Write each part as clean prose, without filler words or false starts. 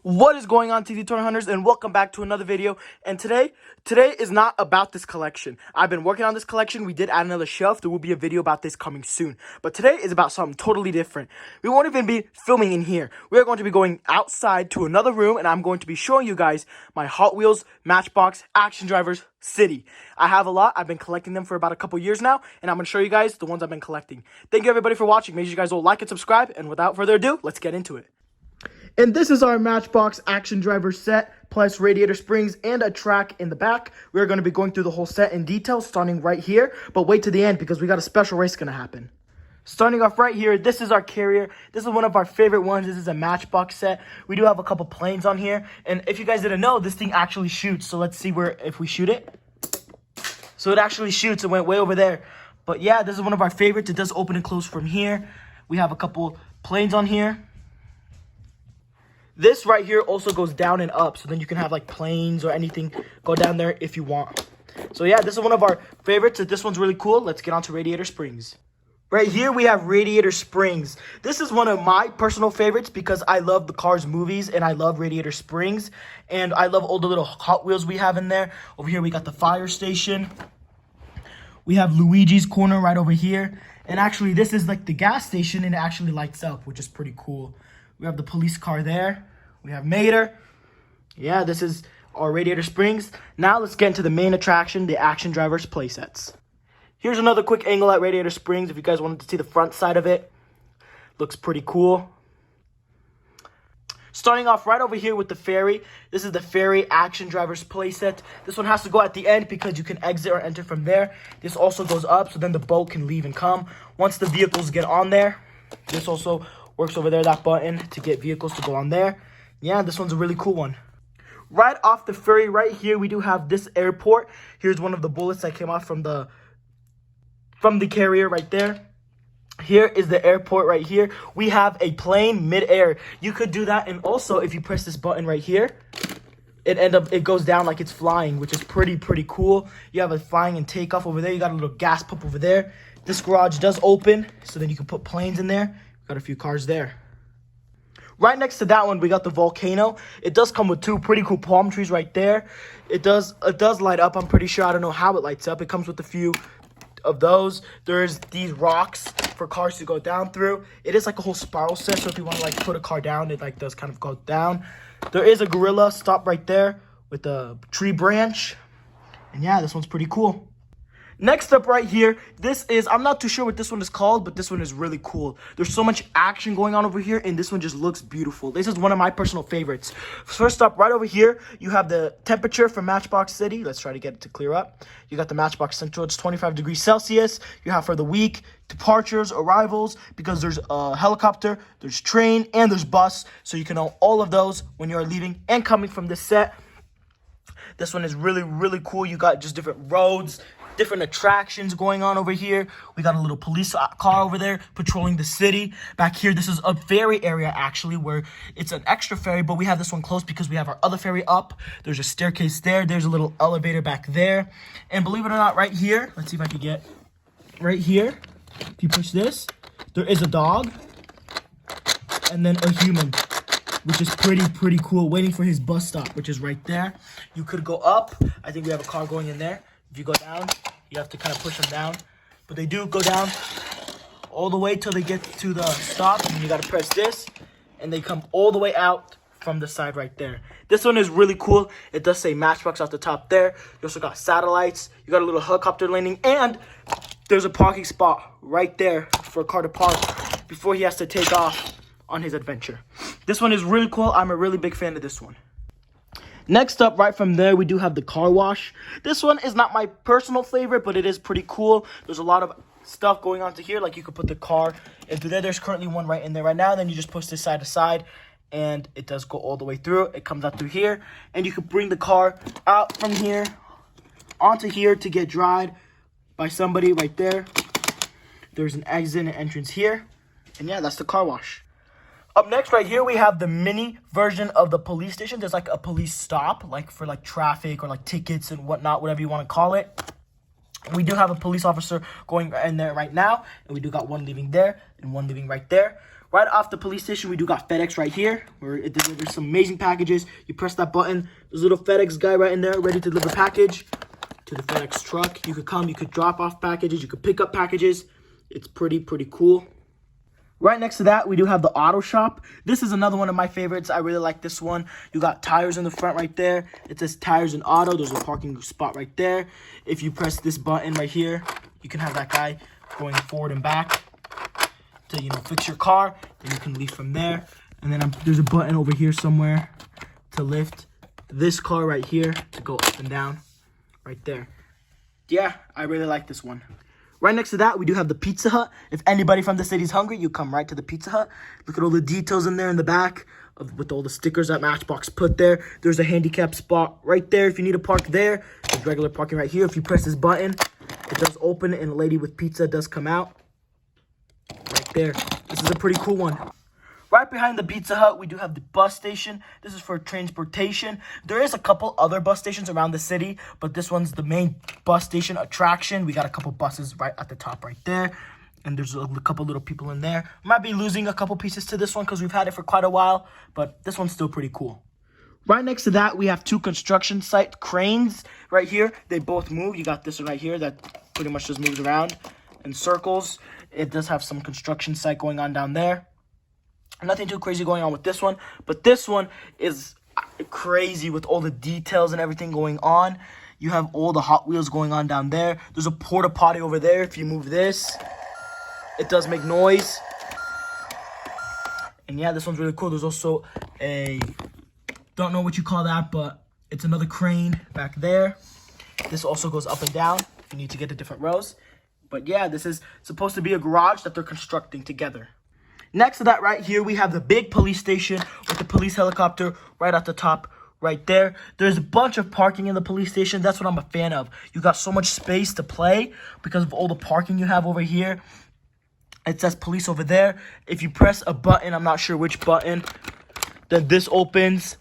What is going on, TV Toy Hunters, and welcome back to another video. And today is not about this collection. I've been working on this collection. We did add another shelf. There will be a video about this coming soon. But today is about something totally different. We won't even be filming in here. We are going to be going outside to another room, and I'm going to be showing you guys my Hot Wheels, Matchbox, Action Drivers City. I have a lot. I've been collecting them for about a couple years now, and I'm going to show you guys the ones I've been collecting. Thank you, everybody, for watching. Make sure you guys will like and subscribe. And without further ado, let's get into it. And this is our Matchbox Action Driver set, plus Radiator springs and a track in the back. We're going to be going through the whole set in detail, starting right here. But wait to the end, because we got a special race going to happen. Starting off right here, this is our carrier. This is one of our favorite ones. This is a Matchbox set. We do have a couple planes on here. And if you guys didn't know, this thing actually shoots. So let's see if we shoot it. So it actually shoots. It went way over there. But yeah, this is one of our favorites. It does open and close from here. We have a couple planes on here. This right here also goes down and up, so then you can have like planes or anything go down there if you want. So yeah, this is one of our favorites. This one's really cool. Let's get on to Radiator springs. Right here we have Radiator springs. This is one of my personal favorites because I love the Cars movies and I love Radiator springs. And I love all the little Hot Wheels we have in there. Over here we got the fire station. We have Luigi's corner right over here. And actually this is like the gas station and it actually lights up, which is pretty cool. We have the police car there. We have Mater. Yeah, this is our Radiator springs. Now let's get into the main attraction, the Action Drivers playsets. Here's another quick angle at Radiator springs if you guys wanted to see the front side of it. Looks pretty cool. Starting off right over here with the Ferry. This is the Ferry Action Drivers playset. This one has to go at the end because you can exit or enter from there. This also goes up so then the boat can leave and come. Once the vehicles get on there, this also works over there, that button, to get vehicles to go on there. Yeah, this one's a really cool one. Right off the Ferry, right here, we do have this airport. Here's one of the bullets that came off from the carrier right there. Here is the airport right here. We have a plane mid-air. You could do that, and also if you press this button right here, it goes down like it's flying, which is pretty cool. You have a flying and takeoff over there. You got a little gas pump over there. This garage does open, so then you can put planes in there. Got a few cars there. Right next to that one, we got the volcano. It does come with two pretty cool palm trees right there. It does light up, I'm pretty sure. I don't know how it lights up. It comes with a few of those. There's these rocks for cars to go down through. It is like a whole spiral set, so if you want to like put a car down, it like does kind of go down. There is a gorilla stop right there with a tree branch. And yeah, this one's pretty cool. Next up right here, this is, I'm not too sure what this one is called, but this one is really cool. There's so much action going on over here, and this one just looks beautiful. This is one of my personal favorites. First up, right over here, you have the temperature for Matchbox City. Let's try to get it to clear up. You got the Matchbox Central. It's 25 degrees Celsius. You have for the week, departures, arrivals, because there's a helicopter, there's train, and there's bus. So you can know all of those when you're leaving and coming from this set. This one is really cool. You got just different roads, different attractions going on over here. We got a little police car over there patrolling the city. Back here, this is a ferry area actually, where it's an extra ferry, but we have this one closed because we have our other ferry up. There's a staircase there. There's a little elevator back there. And believe it or not, right here, let's see if I can get right here. If you push this, there is a dog and then a human, which is pretty cool, waiting for his bus stop, which is right there. You could go up. I think we have a car going in there. If you go down, you have to kind of push them down. But they do go down all the way till they get to the stop. And you got to press this, and they come all the way out from the side right there. This one is really cool. It does say Matchbox at the top there. You also got satellites. You got a little helicopter landing. And there's a parking spot right there for a car to park before he has to take off on his adventure. This one is really cool. I'm a really big fan of this one. Next up, right from there, we do have the car wash. This one is not my personal favorite, but it is pretty cool. There's a lot of stuff going on to here. Like you could put the car into there. There's currently one right in there right now. And then you just push this side to side, and it does go all the way through. It comes out through here, and you can bring the car out from here onto here to get dried by somebody right there. There's an exit and entrance here. And yeah, that's the car wash. Up next right here, we have the mini version of the police station. There's like a police stop, like for like traffic or like tickets and whatnot, whatever you want to call it. We do have a police officer going in there right now, and we do got one leaving there and one leaving right there. Right off the police station, we do got FedEx right here, where it delivers some amazing packages. You press that button, there's a little FedEx guy right in there, ready to deliver package to the FedEx truck. You could come, you could drop off packages, you could pick up packages. It's pretty cool. Right next to that, we do have the auto shop. This is another one of my favorites. I really like this one. You got tires in the front right there. It says tires and auto. There's a parking spot right there. If you press this button right here, you can have that guy going forward and back to, fix your car. Then you can leave from there. And then there's a button over here somewhere to lift this car right here to go up and down right there. Yeah, I really like this one. Right next to that, we do have the Pizza Hut. If anybody from the city's hungry, you come right to the Pizza Hut. Look at all the details in there in the back with all the stickers that Matchbox put there. There's a handicap spot right there if you need to park there. There's regular parking right here. If you press this button, it does open and a lady with pizza does come out right there. This is a pretty cool one. Right behind the Pizza Hut, we do have the bus station. This is for transportation. There is a couple other bus stations around the city, but this one's the main bus station attraction. We got a couple buses right at the top right there, and there's a couple little people in there. Might be losing a couple pieces to this one because we've had it for quite a while, but this one's still pretty cool. Right next to that, we have two construction site cranes right here. They both move. You got this one right here that pretty much just moves around in circles. It does have some construction site going on down there. Nothing too crazy going on with this one, but this one is crazy with all the details and everything going on. You have all the Hot Wheels going on down there. There's a porta potty over there. If you move this, it does make noise. And yeah, this one's really cool. There's also don't know what you call that, but it's another crane back there. This also goes up and down if you need to get to different rows. But yeah, this is supposed to be a garage that they're constructing together. Next to that right here, we have the big police station with the police helicopter right at the top right there. There's a bunch of parking in the police station. That's what I'm a fan of. You got so much space to play because of all the parking you have over here. It says police over there. If you press a button, I'm not sure which button, then this opens.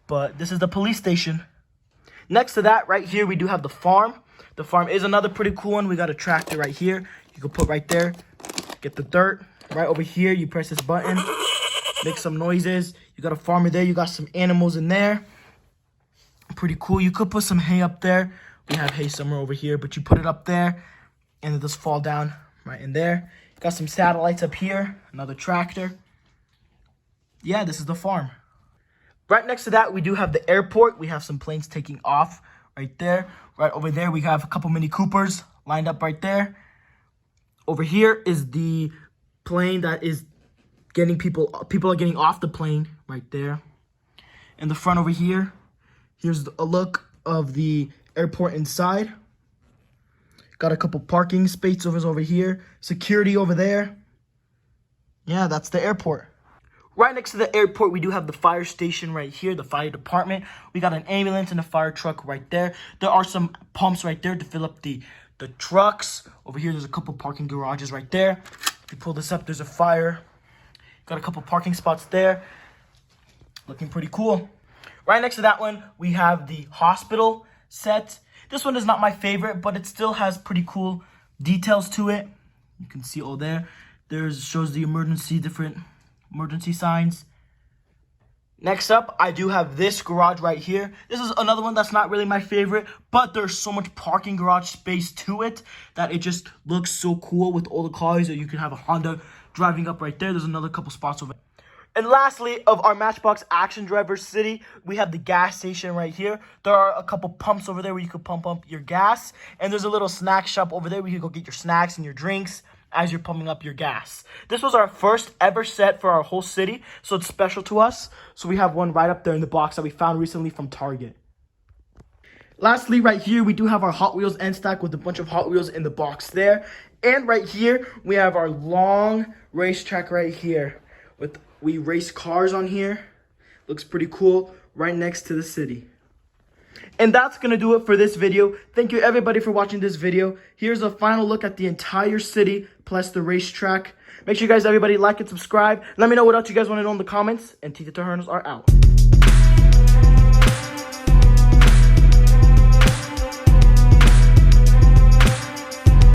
But this is the police station. Next to that right here, we do have the farm. The farm is another pretty cool one. We got a tractor right here. You can put right there, get the dirt. Right over here, you press this button, make some noises. You got a farmer there. You got some animals in there. Pretty cool. You could put some hay up there. We have hay somewhere over here, but you put it up there, and it does fall down right in there. Got some satellites up here. Another tractor. Yeah, this is the farm. Right next to that, we do have the airport. We have some planes taking off right there. Right over there, we have a couple Mini Coopers lined up right there. Over here is the plane that is getting people are getting off the plane right there. In the front over here, here's a look of the airport inside. Got a couple parking spaces over here, security over there. Yeah, that's the airport. Right next to the airport, we do have the fire station right here, the fire department. We got an ambulance and a fire truck right there. There are some pumps right there to fill up the trucks. Over here, there's a couple parking garages right there. If you pull this up, there's a fire. Got a couple parking spots there. Looking pretty cool. Right next to that one, we have the hospital set. This one is not my favorite, but it still has pretty cool details to it. You can see all there. Shows the different emergency signs. Next up, I do have this garage right here. This is another one that's not really my favorite, but there's so much parking garage space to it that it just looks so cool with all the cars. Or you can have a Honda driving up right there. There's another couple spots over there. And lastly, of our Matchbox Action Driver City, we have the gas station right here. There are a couple pumps over there where you can pump up your gas. And there's a little snack shop over there where you can go get your snacks and your drinks as you're pumping up your gas. This was our first ever set for our whole city, so it's special to us. So we have one right up there in the box that we found recently from Target. Lastly, right here, we do have our Hot Wheels end stack with a bunch of Hot Wheels in the box there. And right here, we have our long racetrack right here. We race cars on here. Looks pretty cool, right next to the city. And that's going to do it for this video. Thank you everybody for watching this video. Here's a final look at the entire city plus the racetrack. Make sure you guys, everybody, like and subscribe. Let me know what else you guys want to know in the comments. And Tita Tahernos are out.